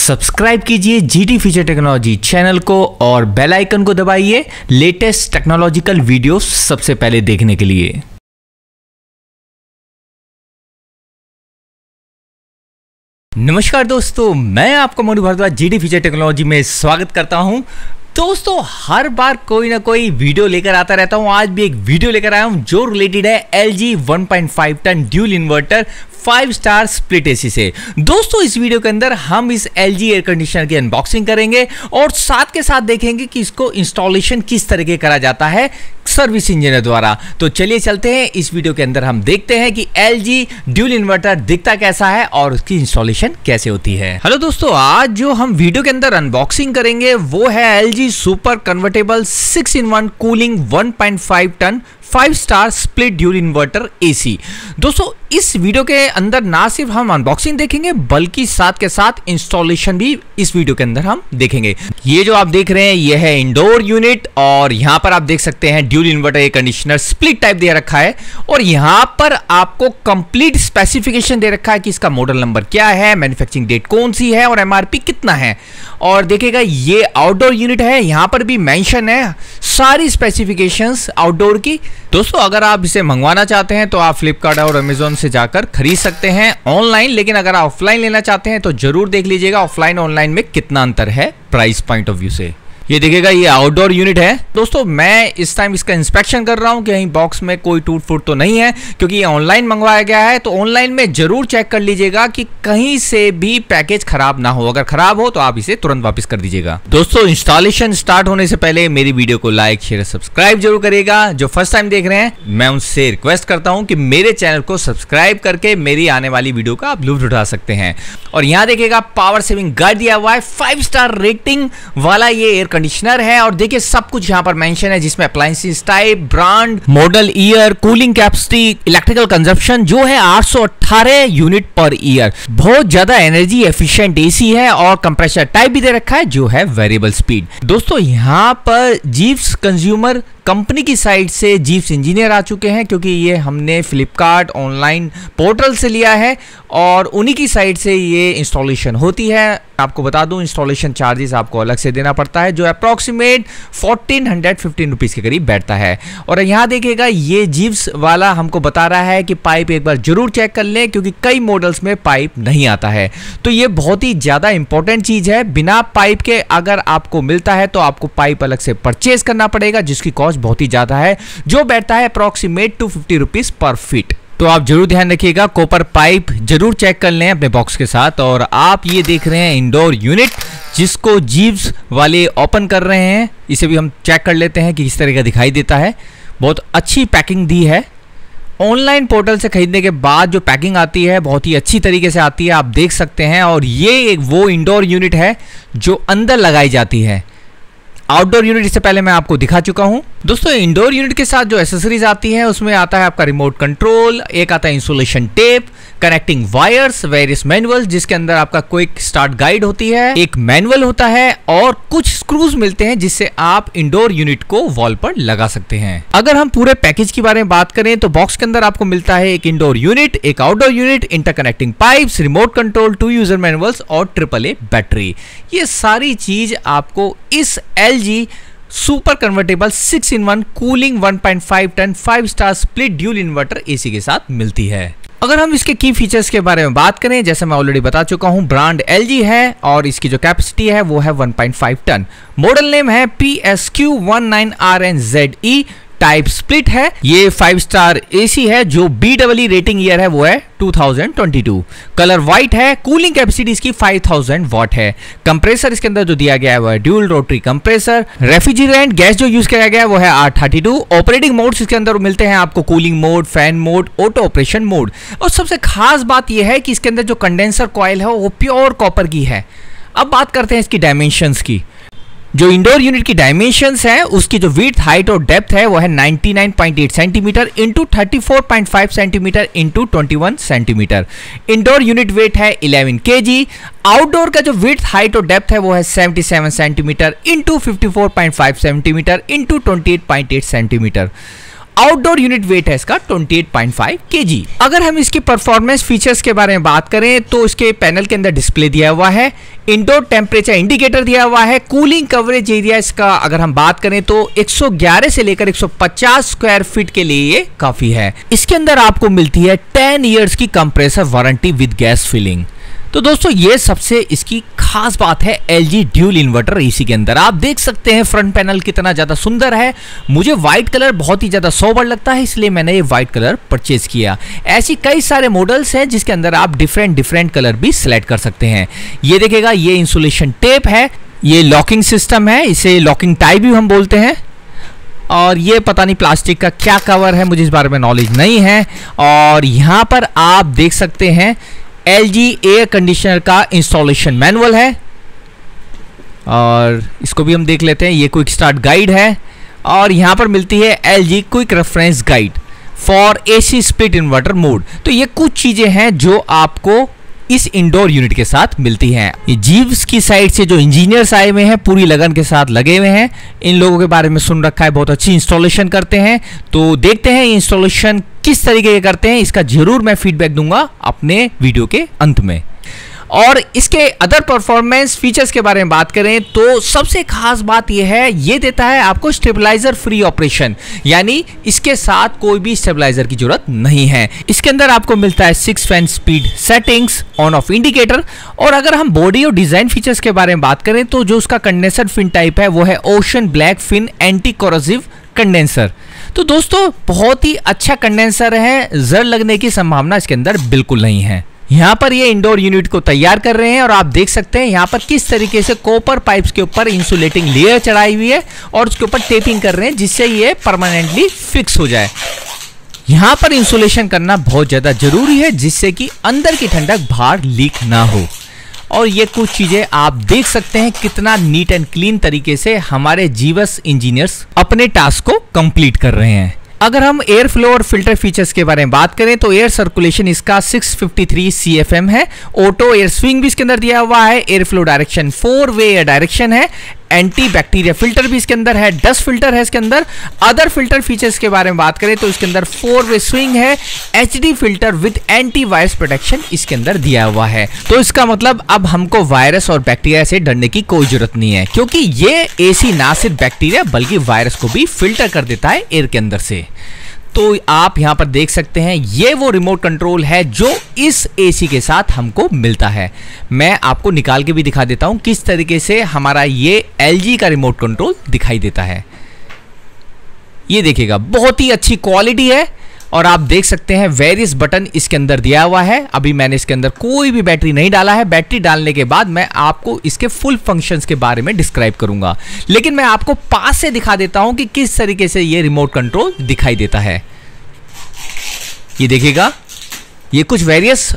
Subscribe कीजिए GT future technology channel को और बेल आइकन को दबाइए लेटेस्ट टेक्नोलॉजिकल वीडियोस सबसे पहले देखने के लिए। नमस्कार दोस्तों, मैं आपका Manu Bhardwaj GT future technology में स्वागत करता हूं। दोस्तों, हर बार कोई ना कोई वीडियो लेकर आता रहता हूं। आज भी एक वीडियो लेकर आया हूं जो रिलेटेड है LG 1.5 ton dual inverter 5 star split AC से। दोस्तों, इस वीडियो के अंदर हम इस LG एयर कंडीशनर की अनबॉक्सिंग करेंगे और साथ के साथ देखेंगे कि इसको इंस्टॉलेशन किस तरीके करा जाता है सर्विस इंजीनियर द्वारा। तो चलिए चलते हैं, इस वीडियो के अंदर हम देखते हैं कि LG ड्यूल इन्वर्टर दिखता कैसा है और उसकी इंस्टॉलेशन कैसे होती है। हेलो दोस्तों, आज जो हम वीडियो के अंदर अनबॉक्सिंग करेंगे वो है LG super convertible 6-in-1 cooling 1.5 ton 5 star split dual inverter AC। दोस्तों, इस वीडियो के अंदर ना सिर्फ हम अनबॉक्सिंग देखेंगे बल्कि साथ के साथ इंस्टॉलेशन भी इस वीडियो के अंदर हम देखेंगे। ये जो आप देख रहे हैं ये है इंडोर यूनिट और यहां पर आप देख सकते हैं dual inverter air conditioner split type दे रखा है और यहां पर आपको कंप्लीट स्पेसिफिकेशन दे रखा है कि इसका मॉडल नंबर क्या है, मैन्युफैक्चरिंग डेट कौन सी है और MRP कितना है। और देखिएगा ये आउटडोर यूनिट है, यहां पर भी मेंशन है सारी स्पेसिफिकेशंस आउटडोर की। दोस्तों, अगर आप इसे मंगवाना चाहते हैं तो आप फ्लिपकार्ट और अमेजोन से जाकर खरीद सकते हैं ऑनलाइन, लेकिन अगर आप ऑफलाइन लेना चाहते हैं तो जरूर देख लीजिएगा ऑफलाइन ऑनलाइन में कितना अंतर है प्राइस पॉइंट ऑफ व्यू से। ये देखिएगा ये आउटडोर यूनिट है। दोस्तों, मैं इस टाइम इसका इंस्पेक्शन कर रहा हूं कि कहीं बॉक्स में कोई टूट फूट तो नहीं है, क्योंकि ये ऑनलाइन मंगवाया गया है। तो ऑनलाइन में जरूर चेक कर लीजिएगा कि कहीं से भी पैकेज खराब ना हो। अगर खराब हो तो आप इसे तुरंत वापस कर दीजिएगा। दोस्तों, इंस्टॉलेशन स्टार्ट होने से पहले मेरी वीडियो को लाइक शेयर सब्सक्राइब जरूर करिएगा। जो फर्स्ट टाइम देख रहे हैं मैं उनसे रिक्वेस्ट करता हूं कि मेरे चैनल को सब्सक्राइब करके मेरी आने वाली वीडियो का आप लुत्फ उठा सकते हैं। और यहाँ देखिएगा पावर सेविंग गार्ड दिया हुआ है, 5 स्टार रेटिंग वाला ये एयर कंडीशनर है। और देखिए सब कुछ यहाँ पर मेंशन है, जिसमें appliances type, brand, model year, cooling capacity, electrical consumption जो है 818 यूनिट पर ईयर। बहुत ज्यादा एनर्जी एफिशिएंट AC है और कंप्रेसर टाइप भी दे रखा है जो है वेरिएबल स्पीड। दोस्तों, यहाँ पर जीव्स कंज्यूमर कंपनी की साइड से जीव्स इंजीनियर आ चुके हैं, क्योंकि ये हमने फ्लिपकार्ट ऑनलाइन पोर्टल से लिया है और उन्हीं की साइड से ये इंस्टॉलेशन होती है। आपको बता दूं, इंस्टॉलेशन चार्जेस आपको अलग से देना पड़ता है जो अप्रॉक्सीमेट 1415 रुपीज़ के करीब बैठता है। और यहाँ देखिएगा ये जीव्स वाला हमको बता रहा है कि पाइप एक बार जरूर चेक कर लें, क्योंकि कई मॉडल्स में पाइप नहीं आता है। तो ये बहुत ही ज़्यादा इंपॉर्टेंट चीज़ है। बिना पाइप के अगर आपको मिलता है तो आपको पाइप अलग से परचेज करना पड़ेगा, जिसकी कॉस्ट बहुत ही ज़्यादा है, जो बैठता है अप्रॉक्सीमेट 250 रुपीज़ पर फीट। तो आप जरूर ध्यान रखिएगा, कॉपर पाइप जरूर चेक कर लें अपने बॉक्स के साथ। और आप ये देख रहे हैं इंडोर यूनिट जिसको जीव्स वाले ओपन कर रहे हैं, इसे भी हम चेक कर लेते हैं कि किस तरह का दिखाई देता है। बहुत अच्छी पैकिंग दी है। ऑनलाइन पोर्टल से खरीदने के बाद जो पैकिंग आती है बहुत ही अच्छी तरीके से आती है, आप देख सकते हैं। और ये एक वो इंडोर यूनिट है जो अंदर लगाई जाती है। आउटडोर यूनिट इससे पहले मैं आपको दिखा चुका हूं। दोस्तों, इंडोर यूनिट के साथ जो एसेसरीज आती है उसमें आता है आपका रिमोट कंट्रोल, एक आता है insulation tape, connecting wires, various manual जिसके अंदर आपका क्विक स्टार्ट गाइड होती है, एक मैनुअल होता है और कुछ स्क्रूज मिलते हैं जिससे आप इंडोर यूनिट को वॉल पर लगा सकते हैं। अगर हम पूरे पैकेज के बारे में बात करें तो बॉक्स के अंदर आपको मिलता है एक इंडोर यूनिट, एक outdoor unit, interconnecting pipes, remote control, 2 user manuals और AAA बैटरी। ये सारी चीज आपको इस LG super convertible 6-in-1 cooling 1.5 ton 5 star split dual inverter AC के साथ मिलती है। अगर हम इसके की फीचर्स के बारे में बात करें, जैसे मैं ऑलरेडी बता चुका हूं, ब्रांड LG है और इसकी जो कैपेसिटी है वो है 1.5 टन। मॉडल नेम है PSQ19RNZE, टाइप स्प्लिट है। ये 5 स्टार AC है, जो BEE रेटिंग ईयर है वो है 2022। कलर व्हाइट है। कूलिंग कैपेसिटी इसकी 5000 वाट है। कंप्रेसर इसके अंदर जो दिया गया है वो है dual rotary compressor. Refrigerant gas जो यूज किया गया है वो है R32। ऑपरेटिंग मोड्स इसके अंदर मिलते हैं आपको, cooling mode, fan mode, auto operation mode. और सबसे खास बात यह है कि इसके अंदर जो कंडेंसर कॉइल है वो प्योर कॉपर की है। अब बात करते हैं इसकी डायमेंशंस की। जो इंडोर यूनिट की डायमेंशंस है उसकी जो विड्थ, हाइट और डेप्थ है वो है 99.8 centimetre into 34.5 centimetre into 21 centimetre. Indoor unit weight है 11 kg। आउटडोर का जो विड्थ, हाइट और डेप्थ है वो है 77 centimetre into 54.5 centimetre into 28.8 centimetre. Outdoor unit weight है इसका 28.5 kg। अगर हम इसकी परफॉर्मेंस फीचर्स के बारे में बात करें तो इसके पैनल के अंदर डिस्प्ले दिया हुआ है, इंडोर टेम्परेचर इंडिकेटर दिया हुआ है। कूलिंग कवरेज एरिया इसका अगर हम बात करें तो 111 से लेकर 150 स्क्वायर फीट के लिए ये काफी है। इसके अंदर आपको मिलती है 10 इयर्स की compressor warranty with gas filling. तो दोस्तों ये सबसे इसकी खास बात है LG ड्यूल इन्वर्टर एसी के अंदर। आप देख सकते हैं फ्रंट पैनल कितना ज्यादा सुंदर है। मुझे व्हाइट कलर बहुत ही ज्यादा सोबर लगता है, इसलिए मैंने ये व्हाइट कलर परचेज किया। ऐसी कई सारे मॉडल्स हैं जिसके अंदर आप डिफरेंट कलर भी सिलेक्ट कर सकते हैं। ये देखिएगा, ये इंसुलेशन टेप है, ये लॉकिंग सिस्टम है, इसे लॉकिंग टाई भी हम बोलते हैं। और ये पता नहीं प्लास्टिक का क्या कवर है, मुझे इस बारे में नॉलेज नहीं है। और यहाँ पर आप देख सकते हैं LG एयर कंडीशनर का इंस्टॉलेशन मैनुअल है, और इसको भी हम देख लेते हैं। ये क्विक स्टार्ट गाइड है, और यहाँ पर मिलती है LG quick reference guide for AC split inverter mode. तो ये कुछ चीजें हैं जो आपको इस इंडोर यूनिट के साथ मिलती हैं। ये जीव्स की साइड से जो इंजीनियर्स आए हुए हैं पूरी लगन के साथ लगे हुए हैं, इन लोगों के बारे में सुन रखा है, बहुत अच्छी इंस्टॉलेशन करते हैं। तो देखते हैं इंस्टॉलेशन किस तरीके के करते हैं, इसका जरूर मैं फीडबैक दूंगा अपने वीडियो के अंत में। और इसके अदर परफॉर्मेंस फीचर्स के बारे में बात करें तो सबसे खास बात यह है, ये देता है आपको स्टेबलाइजर फ्री ऑपरेशन, यानी इसके साथ कोई भी स्टेबलाइजर की जरूरत नहीं है। इसके अंदर आपको मिलता है 6 fan speed settings, on off indicator. और अगर हम बॉडी और डिजाइन फीचर्स के बारे में बात करें तो जो उसका कंडेंसर फिन टाइप है वो है ocean black fin anti corrosive condenser. तो दोस्तों बहुत ही अच्छा कंडेंसर है, जर लगने की संभावना इसके अंदर बिल्कुल नहीं है। यहाँ पर ये इंडोर यूनिट को तैयार कर रहे हैं, और आप देख सकते हैं यहाँ पर किस तरीके से कॉपर पाइप्स के ऊपर इंसुलेटिंग लेयर चढ़ाई हुई है और उसके ऊपर टेपिंग कर रहे हैं जिससे ये परमानेंटली फिक्स हो जाए। यहाँ पर इंसुलेशन करना बहुत ज्यादा जरूरी है जिससे कि अंदर की ठंडक बाहर लीक ना हो। और ये कुछ चीजें आप देख सकते हैं कितना नीट एंड क्लीन तरीके से हमारे जीवस इंजीनियर्स अपने टास्क को कंप्लीट कर रहे हैं। अगर हम एयर फ्लो और फिल्टर फीचर्स के बारे में बात करें तो एयर सर्कुलेशन इसका 653 CFM है। ऑटो एयर स्विंग भी इसके अंदर दिया हुआ है। एयर फ्लो डायरेक्शन 4 वे एयर डायरेक्शन है। एंटी बैक्टीरिया फिल्टर भी इसके अंदर है। डस्ट फिल्टर है इसके अंदर। अदर फिल्टर फीचर्स के बारे में बात करें तो इसके अंदर 4 वे स्विंग है। HD filter with anti virus protection इसके अंदर दिया हुआ है। तो इसका मतलब अब हमको वायरस और बैक्टीरिया से डरने की कोई जरूरत नहीं है, क्योंकि ये AC ना सिर्फ बैक्टीरिया बल्कि वायरस को भी फिल्टर कर देता है एयर के अंदर से। तो आप यहां पर देख सकते हैं ये वो रिमोट कंट्रोल है जो इस AC के साथ हमको मिलता है। मैं आपको निकाल के भी दिखा देता हूं किस तरीके से हमारा ये LG का रिमोट कंट्रोल दिखाई देता है। ये देखिएगा बहुत ही अच्छी क्वालिटी है, और आप देख सकते हैं वेरियस बटन इसके अंदर दिया हुआ है। अभी मैंने इसके अंदर कोई भी बैटरी नहीं डाला है। बैटरी डालने के बाद मैं आपको इसके फुल फंक्शंस के बारे में डिस्क्राइब करूंगा, लेकिन मैं आपको पास से दिखा देता हूं कि किस तरीके से ये रिमोट कंट्रोल दिखाई देता है। ये देखिएगा, ये कुछ वेरियस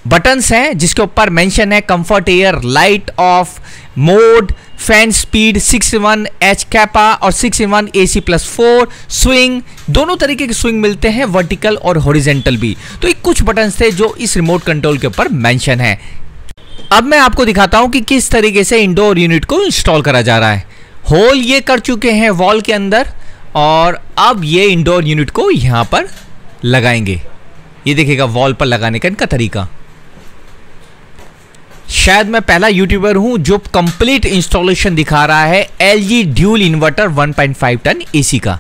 बटन्स हैं जिसके ऊपर मेंशन है comfort air, light of, mode, fan speed, 6-in-1 H kappa और 6-in-1 AC+4 स्विंग। दोनों तरीके के स्विंग मिलते हैं, वर्टिकल और हॉरिजेंटल भी। तो ये कुछ बटन्स थे जो इस रिमोट कंट्रोल के ऊपर मेंशन है। अब मैं आपको दिखाता हूं कि किस तरीके से इंडोर यूनिट को इंस्टॉल करा जा रहा है। होल ये कर चुके हैं वॉल के अंदर, और अब ये इंडोर यूनिट को यहां पर लगाएंगे। ये देखिएगा वॉल पर लगाने का इनका तरीका। शायद मैं पहला यूट्यूबर हूं जो कंप्लीट इंस्टॉलेशन दिखा रहा है LG dual inverter 1.5 ton AC का।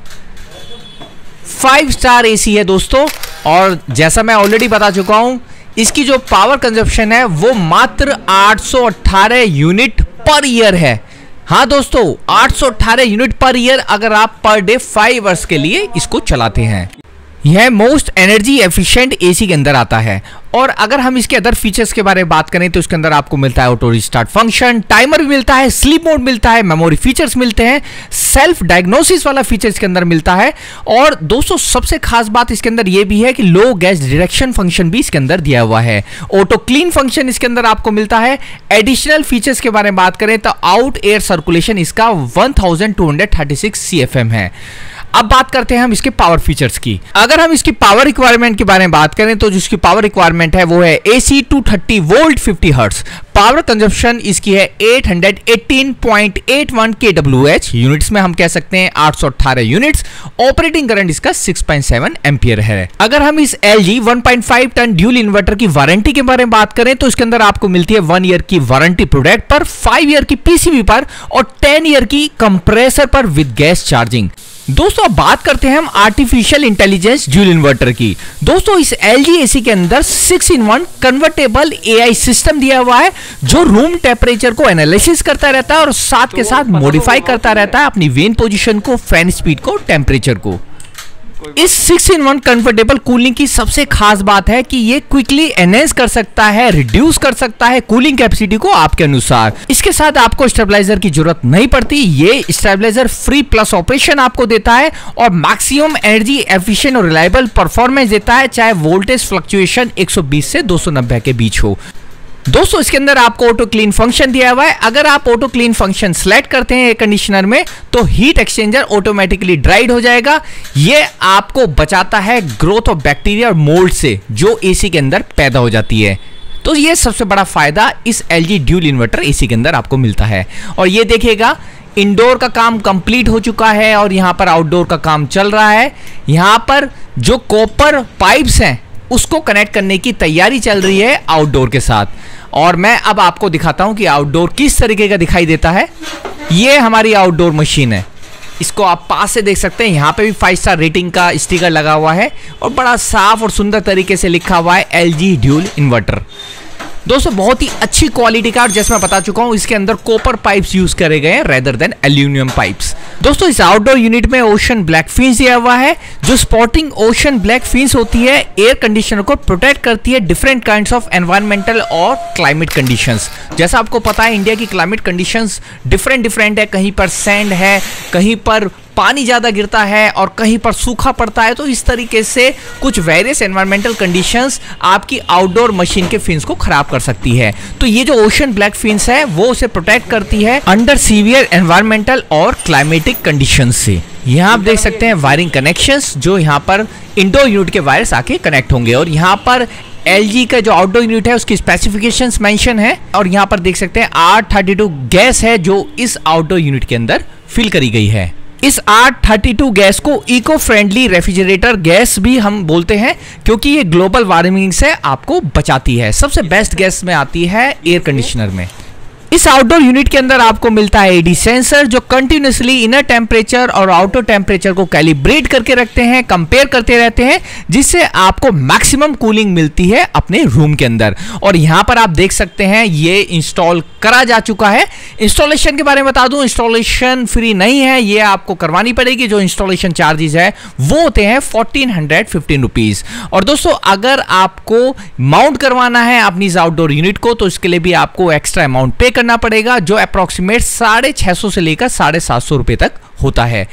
5 स्टार AC है दोस्तों, और जैसा मैं ऑलरेडी बता चुका हूं इसकी जो पावर कंजप्शन है वो मात्र 818 यूनिट पर ईयर है। हाँ दोस्तों, 818 यूनिट पर ईयर अगर आप पर डे 5 आवर्स के लिए इसको चलाते हैं। यह मोस्ट एनर्जी एफिशिएंट AC के अंदर आता है। और अगर हम इसके अदर फीचर्स के बारे में बात करें तो इसके अंदर आपको मिलता है ऑटो रिस्टार्ट फंक्शन, टाइमर भी मिलता है, स्लीप मोड मिलता है, मेमोरी फीचर्स मिलते हैं, सेल्फ डायग्नोसिस वाला फीचर इसके अंदर मिलता है। और दोस्तों सबसे खास बात इसके अंदर यह भी है कि लो गैस डिटेक्शन फंक्शन भी इसके अंदर दिया हुआ है। ऑटो क्लीन फंक्शन इसके अंदर आपको मिलता है। एडिशनल फीचर्स के बारे में बात करें तो आउट एयर सर्कुलेशन इसका 1236 CFM है। अब बात करते हैं हम इसके पावर फीचर्स की। अगर हम इसकी पावर रिक्वायरमेंट के बारे में बात करें तो जिसकी पावर रिक्वायरमेंट है वो है AC 230 volt 50 hertz. Power consumption इसकी है 818.81 kWh, यूनिट्स में हम कह सकते हैं 818 यूनिट्स। ऑपरेटिंग करंट इसका 6.7 एम्पियर है। अगर हम इस LG 1.5 टन ड्यूल इन्वर्टर की वारंटी के बारे में बात करें तो इसके अंदर आपको मिलती है 1 ईयर की वारंटी प्रोडक्ट पर, 5 ईयर की PCB पर और 10 ईयर की कंप्रेसर पर विद गैस चार्जिंग। दोस्तों अब बात करते हैं हम आर्टिफिशियल इंटेलिजेंस ड्यूल इन्वर्टर की। दोस्तों इस LG AC के अंदर 6-in-1 कन्वर्टेबल AI सिस्टम दिया हुआ है जो रूम टेम्परेचर को एनालिसिस करता रहता है और साथ के साथ मॉडिफाई करता रहता है अपनी वेन पोजीशन को, फैन स्पीड को, टेम्परेचर को। इस 6-in-1 कंफर्टेबल कूलिंग की सबसे खास बात है कि ये क्विकली एनहेंस कर सकता है, रिड्यूस कर सकता है कूलिंग कैपेसिटी को आपके अनुसार। इसके साथ आपको स्टेबलाइजर की जरूरत नहीं पड़ती, ये स्टेबलाइजर फ्री प्लस ऑपरेशन आपको देता है और मैक्सिमम एनर्जी एफिशिएंट और रिलायबल परफॉर्मेंस देता है, चाहे वोल्टेज फ्लक्चुएशन 120 से 290 के बीच हो। दोस्तों इसके अंदर आपको ऑटो क्लीन फंक्शन दिया हुआ है। अगर आप ऑटो क्लीन फंक्शन सेलेक्ट करते हैं एयर कंडीशनर में तो हीट एक्सचेंजर ऑटोमेटिकली ड्राइड हो जाएगा। ये आपको बचाता है ग्रोथ ऑफ बैक्टीरिया और मोल्ड से जो एसी के अंदर पैदा हो जाती है। तो ये सबसे बड़ा फायदा इस LG ड्यूल इन्वर्टर एसी के अंदर आपको मिलता है। और ये देखिएगा इंडोर का काम कंप्लीट हो चुका है और यहाँ पर आउटडोर का काम चल रहा है। यहाँ पर जो कॉपर पाइप्स हैं उसको कनेक्ट करने की तैयारी चल रही है आउटडोर के साथ। और मैं अब आपको दिखाता हूं कि आउटडोर किस तरीके का दिखाई देता है। ये हमारी आउटडोर मशीन है, इसको आप पास से देख सकते हैं। यहाँ पे भी 5 स्टार रेटिंग का स्टिकर लगा हुआ है और बड़ा साफ और सुंदर तरीके से लिखा हुआ है LG ड्यूल इन्वर्टर। दोस्तों बहुत ही अच्छी क्वालिटी का, और जैसे मैं बता चुका हूं इसके अंदर कॉपर पाइप्स यूज करे गए हैं रेदर देन एल्यूमिनियम पाइप्स। दोस्तों इस आउटडोर यूनिट में ओशन ब्लैक फिन्स दिया हुआ है। जो स्पॉटिंग ओशन ब्लैक फिन्स होती है एयर कंडीशनर को प्रोटेक्ट करती है डिफरेंट काइंड्स ऑफ एनवायरमेंटल और क्लाइमेट कंडीशंस। जैसा आपको पता है इंडिया की क्लाइमेट कंडीशंस डिफरेंट है, कहीं पर सैंड है, कहीं पर पानी ज़्यादा गिरता है और कहीं पर सूखा पड़ता है। तो इस तरीके से कुछ वेरियस एनवायरमेंटल कंडीशंस आपकी आउटडोर मशीन के फिन्स को खराब कर सकती है। तो ये जो ओशन ब्लैक फिन्स है वो उसे प्रोटेक्ट करती है अंडर सीवियर एनवायरमेंटल और क्लाइमेटिक कंडीशंस से। यहाँ आप देख सकते हैं वायरिंग कनेक्शंस, जो यहाँ पर इंडोर यूनिट के वायर्स आके कनेक्ट होंगे। और यहाँ पर LG का जो आउटडोर यूनिट है उसकी स्पेसिफिकेशंस मेंशन है। और यहाँ पर देख सकते हैं R32 गैस है जो इस आउटडोर यूनिट के अंदर फिल करी गई है। इस R32 गैस को इको फ्रेंडली रेफ्रिजरेटर गैस भी हम बोलते हैं क्योंकि ये ग्लोबल वार्मिंग से आपको बचाती है। सबसे बेस्ट गैस में आती है एयर कंडीशनर में। इस आउटडोर यूनिट के अंदर आपको मिलता है AD सेंसर जो कंटिन्यूसली इनर टेम्परेचर और आउटर टेम्परेचर को कैलिब्रेट करके रखते हैं, कंपेयर करते रहते हैं, जिससे आपको मैक्सिमम कूलिंग मिलती है अपने रूम के अंदर। और यहाँ पर आप देख सकते हैं ये इंस्टॉल करा जा चुका है। इंस्टॉलेशन के बारे में बता दूं, इंस्टॉलेशन फ्री नहीं है, ये आपको करवानी पड़ेगी। जो इंस्टॉलेशन चार्जेस है वो होते हैं 1415 रुपीज। और दोस्तों अगर आपको माउंट करवाना है अपनी इस आउटडोर यूनिट को तो इसके लिए भी आपको एक्स्ट्रा अमाउंट पे करना पड़ेगा जो अप्रोक्सीमेट 650 से लेकर 750 रुपए तक होता है।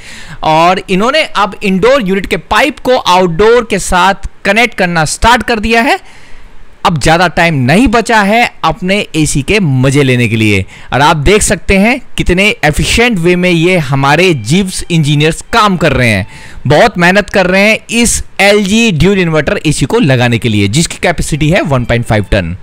और इन्होंने अब इंडोर यूनिट के पाइप को आउटडोर के साथ कनेक्ट करना स्टार्ट कर दिया है। अब ज्यादा टाइम नहीं बचा है अपने एसी के मजे लेने के लिए। और आप देख सकते हैं कितने एफिशिएंट वे में ये हमारे जीव्स इंजीनियर्स काम कर रहे हैं, बहुत मेहनत कर रहे हैं इस LG ड्यूल इन्वर्टर एसी को लगाने के लिए जिसकी कैपेसिटी है 1.5 टन।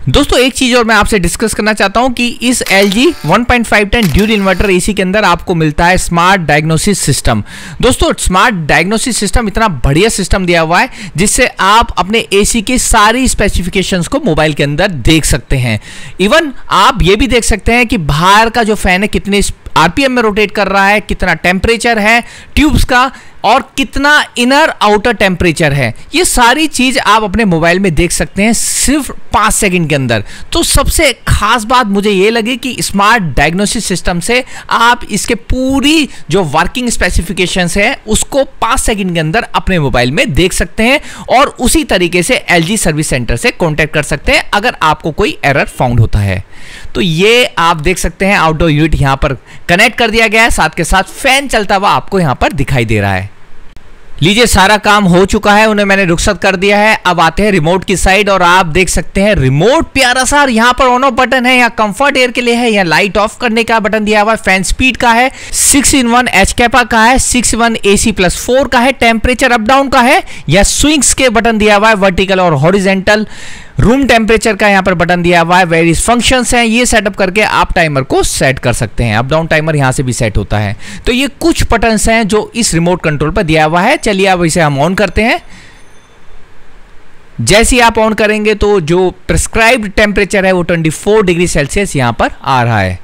दोस्तों एक चीज और मैं आपसे डिस्कस करना चाहता हूं कि इस LG 1.5 ton dual inverter AC के अंदर आपको मिलता है स्मार्ट डायग्नोसिस सिस्टम। दोस्तों स्मार्ट डायग्नोसिस सिस्टम इतना बढ़िया सिस्टम दिया हुआ है जिससे आप अपने एसी की सारी स्पेसिफिकेशंस को मोबाइल के अंदर देख सकते हैं। इवन आप ये भी देख सकते हैं कि बाहर का जो फैन है कितने RPM में रोटेट कर रहा है, कितना टेम्परेचर है ट्यूब्स का और कितना इनर आउटर टेम्परेचर है। ये सारी चीज आप अपने मोबाइल में देख सकते हैं सिर्फ 5 सेकंड के अंदर। तो सबसे खास बात मुझे ये लगी कि स्मार्ट डायग्नोसिस सिस्टम से आप इसके पूरी जो वर्किंग स्पेसिफिकेशंस है उसको 5 सेकंड के अंदर अपने मोबाइल में देख सकते हैं और उसी तरीके से LG सर्विस सेंटर से कॉन्टेक्ट कर सकते हैं अगर आपको कोई एरर फाउंड होता है। तो ये आप देख सकते हैं आउटडोर यूनिट यहाँ पर कनेक्ट कर दिया गया है, साथ के साथ फैन चलता हुआ आपको यहाँ पर दिखाई दे रहा है। लीजिए सारा काम हो चुका है, उन्हें मैंने रुखसत कर दिया है। अब आते हैं रिमोट की साइड और आप देख सकते हैं रिमोट प्यारा सा, यहाँ पर ऑन ऑफ बटन है, यहाँ कंफर्ट एयर के लिए है, यहाँ लाइट ऑफ करने का बटन दिया हुआ है, फैन स्पीड का है, 6-in-1 HCAPA का है, 6-in-1 AC+4 का है, टेम्परेचर अप डाउन का है, या स्विंग्स के बटन दिया हुआ है, वर्टिकल और हॉरिजेंटल, रूम टेम्परेचर का यहाँ पर बटन दिया हुआ है, वेरियस फंक्शंस हैं। ये सेटअप करके आप टाइमर को सेट कर सकते हैं। अप डाउन टाइमर यहाँ से भी सेट होता है। तो ये कुछ बटन्स हैं जो इस रिमोट कंट्रोल पर दिया हुआ है। चलिए अब इसे हम ऑन करते हैं। जैसे ही आप ऑन करेंगे तो जो प्रिस्क्राइब्ड टेम्परेचर है वो 24 डिग्री सेल्सियस यहाँ पर आ रहा है।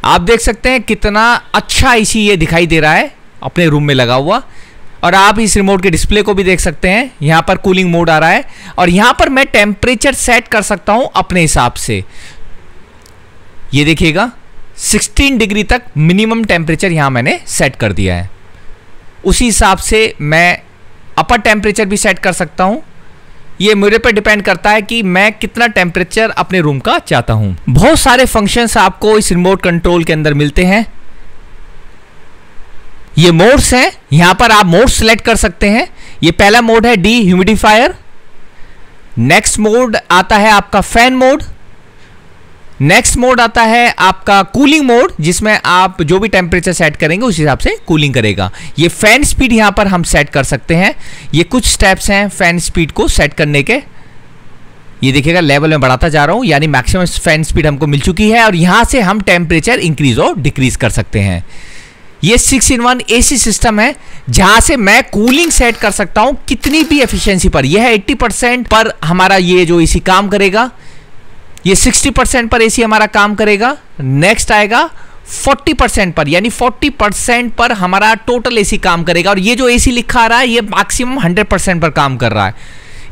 आप देख सकते हैं कितना अच्छा एसी ये दिखाई दे रहा है अपने रूम में लगा हुआ। और आप इस रिमोट के डिस्प्ले को भी देख सकते हैं, यहां पर कूलिंग मोड आ रहा है और यहां पर मैं टेम्परेचर सेट कर सकता हूं अपने हिसाब से। ये देखिएगा 16 डिग्री तक मिनिमम टेम्परेचर यहां मैंने सेट कर दिया है। उसी हिसाब से मैं अपर टेम्परेचर भी सेट कर सकता हूं। ये मेरे पर डिपेंड करता है कि मैं कितना टेम्परेचर अपने रूम का चाहता हूं। बहुत सारे फंक्शंस आपको इस रिमोट कंट्रोल के अंदर मिलते हैं। ये मोड्स हैं, यहां पर आप मोड सिलेक्ट कर सकते हैं। ये पहला मोड है डी ह्यूमिडिफायर। नेक्स्ट मोड आता है आपका फैन मोड। नेक्स्ट मोड आता है आपका कूलिंग मोड, जिसमें आप जो भी टेम्परेचर सेट करेंगे उस हिसाब से कूलिंग करेगा। ये फैन स्पीड यहां पर हम सेट कर सकते हैं। ये कुछ स्टेप्स हैं फैन स्पीड को सेट करने के। ये देखिएगा लेवल में बढ़ाता जा रहा हूं, यानी मैक्सिमम फैन स्पीड हमको मिल चुकी है और यहां से हम टेम्परेचर इंक्रीज और डिक्रीज कर सकते हैं। ये 6-in-1 AC सिस्टम है जहां से मैं कूलिंग सेट कर सकता हूं कितनी भी एफिशिएंसी पर। यह 80% पर हमारा ये जो एसी काम करेगा, ये 60% पर एसी हमारा काम करेगा। नेक्स्ट आएगा 40% पर, यानी 40% पर हमारा टोटल एसी काम करेगा। और ये जो एसी लिखा आ रहा है ये मैक्सिमम 100% पर काम कर रहा है।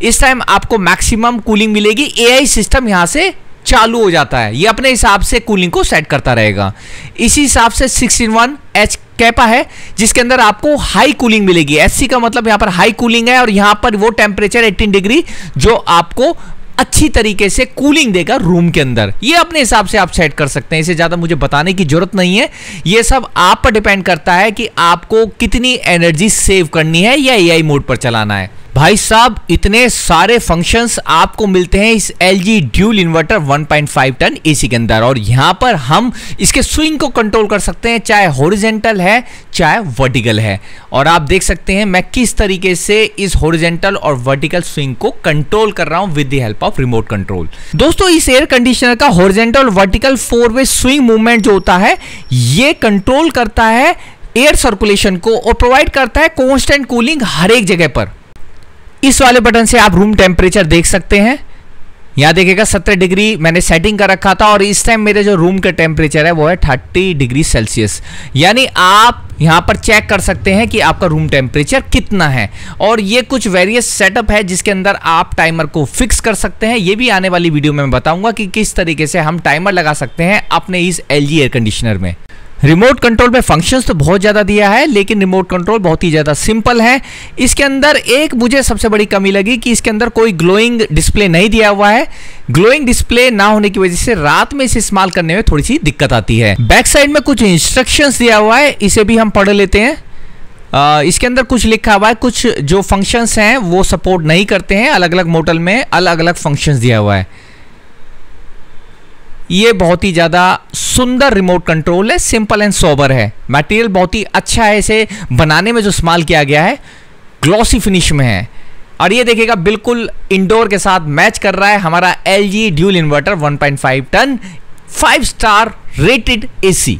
इस टाइम आपको मैक्सिमम कूलिंग मिलेगी। AI सिस्टम यहां से चालू हो जाता है, ये अपने हिसाब से कूलिंग को सेट करता रहेगा। इसी हिसाब से 6-in-1 HCAPA है जिसके अंदर आपको हाई कूलिंग मिलेगी। SC का मतलब यहां पर हाई कूलिंग है और यहां पर वो टेम्परेचर 18 डिग्री जो आपको अच्छी तरीके से कूलिंग देगा रूम के अंदर। ये अपने हिसाब से आप सेट कर सकते हैं, इसे ज्यादा मुझे बताने की जरूरत नहीं है। ये सब आप पर डिपेंड करता है कि आपको कितनी एनर्जी सेव करनी है या AI मोड पर चलाना है। भाई साहब इतने सारे फंक्शंस आपको मिलते हैं इस LG dual inverter 1.5 ton AC के अंदर। और यहां पर हम इसके स्विंग को कंट्रोल कर सकते हैं, चाहे हॉरिजेंटल है चाहे वर्टिकल है। और आप देख सकते हैं मैं किस तरीके से इस हॉरिजेंटल और वर्टिकल स्विंग को कंट्रोल कर रहा हूं with the help of remote control. दोस्तों इस एयर कंडीशनर का हॉरिजेंटल और वर्टिकल 4-वे स्विंग मूवमेंट जो होता है ये कंट्रोल करता है एयर सर्कुलेशन को और प्रोवाइड करता है कांस्टेंट कूलिंग हर एक जगह पर। इस वाले बटन से आप रूम टेम्परेचर देख सकते हैं। यहां देखिएगा 17 डिग्री मैंने सेटिंग कर रखा था और इस टाइम मेरे जो रूम का टेम्परेचर है वो है 30 डिग्री सेल्सियस। यानी आप यहां पर चेक कर सकते हैं कि आपका रूम टेम्परेचर कितना है। और ये कुछ वेरियस सेटअप है जिसके अंदर आप टाइमर को फिक्स कर सकते हैं। ये भी आने वाली वीडियो में मैं बताऊंगा कि किस तरीके से हम टाइमर लगा सकते हैं अपने इस LG एयर कंडीशनर में। रिमोट कंट्रोल में फंक्शंस तो बहुत ज़्यादा दिया है लेकिन रिमोट कंट्रोल बहुत ही ज़्यादा सिंपल है। इसके अंदर एक मुझे सबसे बड़ी कमी लगी कि इसके अंदर कोई ग्लोइंग डिस्प्ले नहीं दिया हुआ है। ग्लोइंग डिस्प्ले ना होने की वजह से रात में इसे इस्तेमाल करने में थोड़ी सी दिक्कत आती है। बैक साइड में कुछ इंस्ट्रक्शंस दिया हुआ है, इसे भी हम पढ़ लेते हैं। इसके अंदर कुछ लिखा हुआ है, कुछ जो फंक्शंस हैं वो सपोर्ट नहीं करते हैं। अलग अलग मॉडल में अलग अलग फंक्शंस दिया हुआ है। ये बहुत ही ज़्यादा सुंदर रिमोट कंट्रोल है, सिंपल एंड सोबर है। मटेरियल बहुत ही अच्छा है, इसे बनाने में जो इस्तेमाल किया गया है ग्लॉसी फिनिश में है। और ये देखिएगा बिल्कुल इंडोर के साथ मैच कर रहा है हमारा LG dual inverter 1.5 ton 5 star rated AC।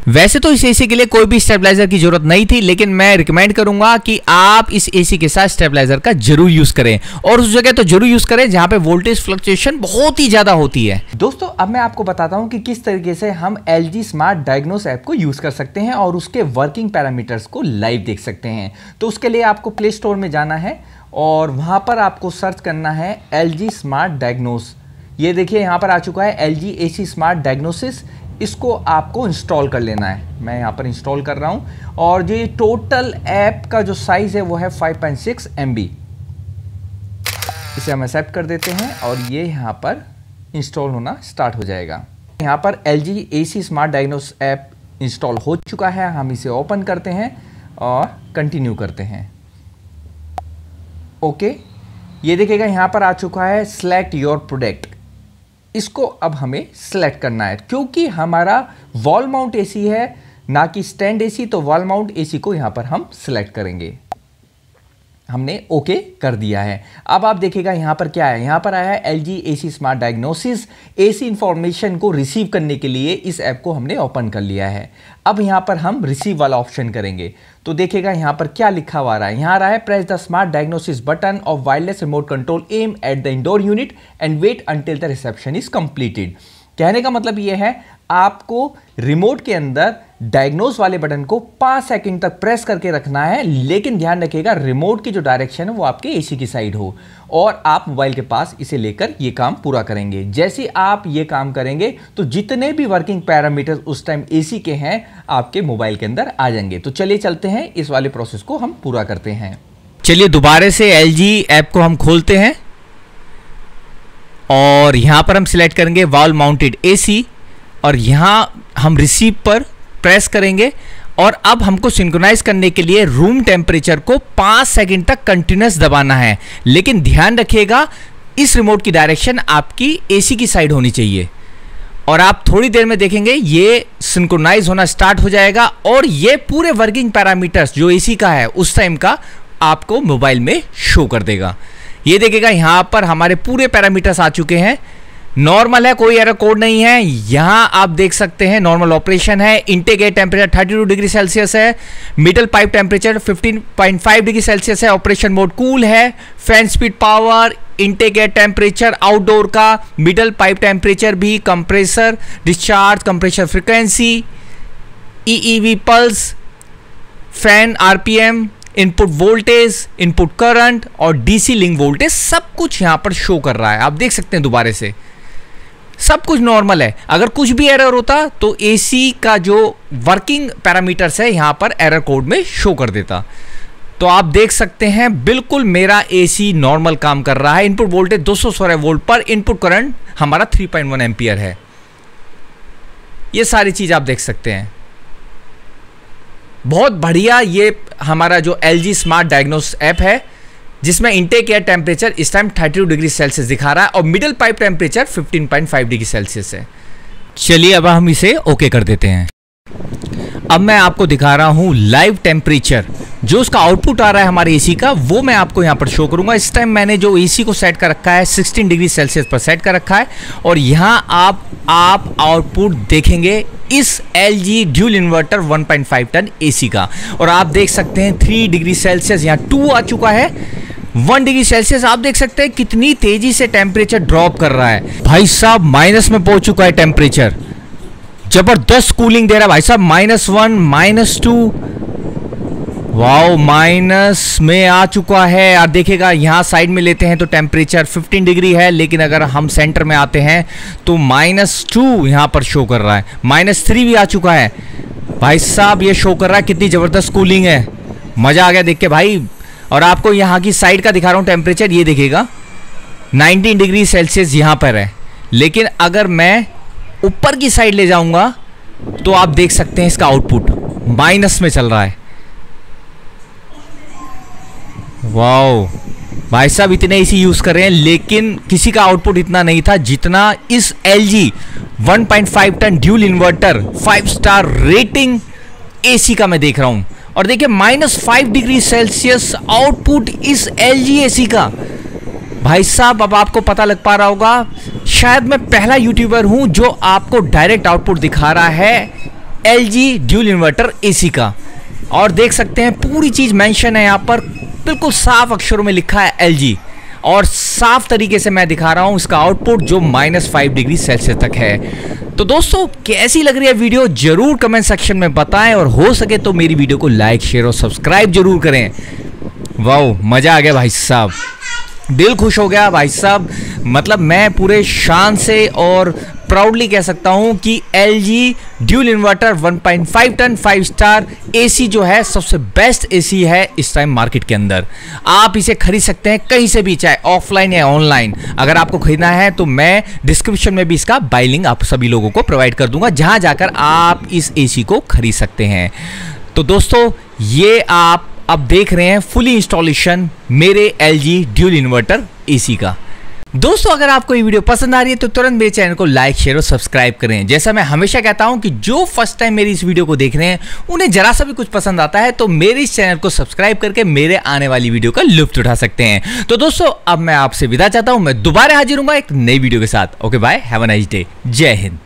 वैसे तो इस AC के लिए कोई भी स्टेबलाइजर की जरूरत नहीं थी, लेकिन मैं रिकमेंड करूंगा कि आप इस AC के साथ स्टेबलाइजर का जरूर यूज करें और उस जगह तो जरूर यूज करें जहां पे वोल्टेज फ्लक्चुएशन बहुत ही ज्यादा होती है। दोस्तों अब मैं आपको बताता हूं कि किस तरीके से हम LG स्मार्ट डायग्नोस ऐप को यूज कर सकते हैं और उसके वर्किंग पैरामीटर्स को लाइव देख सकते हैं। तो उसके लिए आपको प्ले स्टोर में जाना है और वहां पर आपको सर्च करना है LG स्मार्ट डायग्नोस। ये देखिए यहाँ पर आ चुका है LG AC स्मार्ट डायग्नोसिस। इसको आपको इंस्टॉल कर लेना है। मैं यहाँ पर इंस्टॉल कर रहा हूँ और जो ये टोटल ऐप का जो साइज़ है वो है 5.6 MB। इसे हम एक्सेप्ट कर देते हैं और ये यहाँ पर इंस्टॉल होना स्टार्ट हो जाएगा। यहाँ पर LG AC smart diagnose app install हो चुका है। हम इसे ओपन करते हैं और कंटिन्यू करते हैं। ओके, ये देखिएगा यहाँ पर आ चुका है सेलेक्ट योर प्रोडक्ट। इसको अब हमें सेलेक्ट करना है क्योंकि हमारा वॉल माउंट एसी है ना कि स्टैंड एसी, तो वॉल माउंट एसी को यहाँ पर हम सेलेक्ट करेंगे। हमने ओके कर दिया है। अब आप देखिएगा यहाँ पर क्या है, यहाँ पर आया है LG AC smart diagnosis. AC information को रिसीव करने के लिए इस ऐप को हमने ओपन कर लिया है। अब यहाँ पर हम रिसीव वाला ऑप्शन करेंगे तो देखिएगा यहाँ पर क्या लिखा हुआ रहा है। यहाँ आ रहा है press the smart diagnosis button of wireless remote control aim at the indoor unit and wait until the reception is completed. कहने का मतलब ये है आपको रिमोट के अंदर डायग्नोस वाले बटन को 5 सेकंड तक प्रेस करके रखना है, लेकिन ध्यान रखिएगा रिमोट की जो डायरेक्शन है वो आपके एसी की साइड हो और आप मोबाइल के पास इसे लेकर ये काम पूरा करेंगे। जैसे आप ये काम करेंगे तो जितने भी वर्किंग पैरामीटर्स उस टाइम एसी के हैं आपके मोबाइल के अंदर आ जाएंगे। तो चलिए चलते हैं, इस वाले प्रोसेस को हम पूरा करते हैं। चलिए दोबारा से LG ऐप को हम खोलते हैं और यहां पर हम सिलेक्ट करेंगे वॉल माउंटेड एसी और यहां हम रिसीव पर प्रेस करेंगे और अब हमको सिंक्रोनाइज करने के लिए रूम टेम्परेचर को 5 सेकंड तक कंटिन्यूस दबाना है, लेकिन ध्यान रखिएगा इस रिमोट की डायरेक्शन आपकी एसी की साइड होनी चाहिए और आप थोड़ी देर में देखेंगे ये सिंक्रोनाइज होना स्टार्ट हो जाएगा और ये पूरे वर्किंग पैरामीटर्स जो एसी का है उस टाइम का आपको मोबाइल में शो कर देगा। ये देखिएगा यहां पर हमारे पूरे पैरामीटर्स आ चुके हैं, नॉर्मल है, कोई एरर कोड नहीं है। यहां आप देख सकते हैं नॉर्मल ऑपरेशन है, intake air temperature 32 degree Celsius है, middle pipe temperature 15.5 degree Celsius है, ऑपरेशन मोड कूल है, fan speed power, intake air temperature outdoor का, मिडल पाइप टेम्परेचर भी, compressor discharge, compressor frequency, EEV pulse, fan RPM, input voltage, input current और DC link voltage सब कुछ यहां पर show कर रहा है। आप देख सकते हैं दोबारा से सब कुछ नॉर्मल है। अगर कुछ भी एरर होता तो एसी का जो वर्किंग पैरामीटर्स है यहां पर एरर कोड में शो कर देता। तो आप देख सकते हैं बिल्कुल मेरा एसी नॉर्मल काम कर रहा है। इनपुट वोल्टेज 216 वोल्ट पर, इनपुट करंट हमारा 3.1 एम्पियर है। ये सारी चीज आप देख सकते हैं, बहुत बढ़िया। ये हमारा जो LG स्मार्ट डायग्नोस ऐप है जिसमें इनटेक एयर टेम्परेचर इस टाइम 32 डिग्री सेल्सियस दिखा रहा है और middle pipe temperature 15.5 degree Celsius है। चलिए अब हम इसे ओके कर देते हैं। अब मैं आपको दिखा रहा हूं लाइव टेम्परेचर, जो उसका आउटपुट आ रहा है हमारे एसी का वो मैं आपको यहां पर शो करूंगा। इस टाइम मैंने जो एसी को सेट कर रखा है 16 डिग्री सेल्सियस पर सेट कर रखा है और यहां आप आउटपुट देखेंगे इस LG dual inverter 1.5 ton AC का और आप देख सकते हैं 3 डिग्री सेल्सियस, यहाँ 2 आ चुका है, 1 डिग्री सेल्सियस। आप देख सकते हैं कितनी तेजी से टेम्परेचर ड्रॉप कर रहा है। भाई साहब माइनस में पहुंच चुका है टेम्परेचर, जबरदस्त कूलिंग दे रहा है भाई साहब। -1 -2 वाओ, माइनस में आ चुका है। आप देखिएगा यहाँ साइड में लेते हैं तो टेम्परेचर 15 डिग्री है, लेकिन अगर हम सेंटर में आते हैं तो -2 यहाँ पर शो कर रहा है, -3 भी आ चुका है। भाई साहब ये शो कर रहा है कितनी ज़बरदस्त कूलिंग है, मज़ा आ गया देख के भाई। और आपको यहाँ की साइड का दिखा रहा हूँ टेम्परेचर, ये देखिएगा 19 डिग्री सेल्सियस यहाँ पर है, लेकिन अगर मैं ऊपर की साइड ले जाऊँगा तो आप देख सकते हैं इसका आउटपुट माइनस में चल रहा है। वाओ भाई साहब इतने एसी यूज कर रहे हैं, लेकिन किसी का आउटपुट इतना नहीं था जितना इस LG 1.5 ton dual inverter 5 star rating AC का मैं देख रहा हूं। और देखिए -5 डिग्री सेल्सियस आउटपुट इस LG एसी का। भाई साहब अब आपको पता लग पा रहा होगा, शायद मैं पहला यूट्यूबर हूं जो आपको डायरेक्ट आउटपुट दिखा रहा है LG ड्यूल इन्वर्टर एसी का। और देख सकते हैं पूरी चीज मेंशन है यहाँ पर, बिल्कुल साफ अक्षरों में लिखा है LG और साफ तरीके से मैं दिखा रहा हूं इसका आउटपुट जो -5 डिग्री सेल्सियस तक है। तो दोस्तों कैसी लग रही है वीडियो जरूर कमेंट सेक्शन में बताएं और हो सके तो मेरी वीडियो को लाइक शेयर और सब्सक्राइब जरूर करें। वाओ मजा आ गया भाई साहब, दिल खुश हो गया भाई साहब। मतलब मैं पूरे शान से और प्राउडली कह सकता हूं कि LG dual inverter 1.5 ton 5 star AC जो है सबसे बेस्ट एसी है इस टाइम मार्केट के अंदर। आप इसे खरीद सकते हैं कहीं से भी, चाहे ऑफलाइन या ऑनलाइन। अगर आपको खरीदना है तो मैं डिस्क्रिप्शन में भी इसका बाय लिंक आप सभी लोगों को प्रोवाइड कर दूंगा, जहां जाकर आप इस एसी को खरीद सकते हैं। तो तो दोस्तों ये आप अब देख रहे हैं फुली इंस्टॉलेशन मेरे LG ड्यूल इन्वर्टर AC का। दोस्तों अगर आपको ये वीडियो पसंद आ रही है तो तुरंत मेरे चैनल को लाइक शेयर और सब्सक्राइब करें। जैसा मैं हमेशा कहता हूं कि जो फर्स्ट टाइम मेरी इस वीडियो को देख रहे हैं उन्हें जरा सा भी कुछ पसंद आता है तो मेरे इस चैनल को सब्सक्राइब करके मेरे आने वाली वीडियो का लुत्फ उठा सकते हैं। तो दोस्तों अब मैं आपसे विदा चाहता हूं, मैं दोबारा हाजिर हूंगा एक नई वीडियो के साथ। Okay bye, have a nice day, जय हिंद।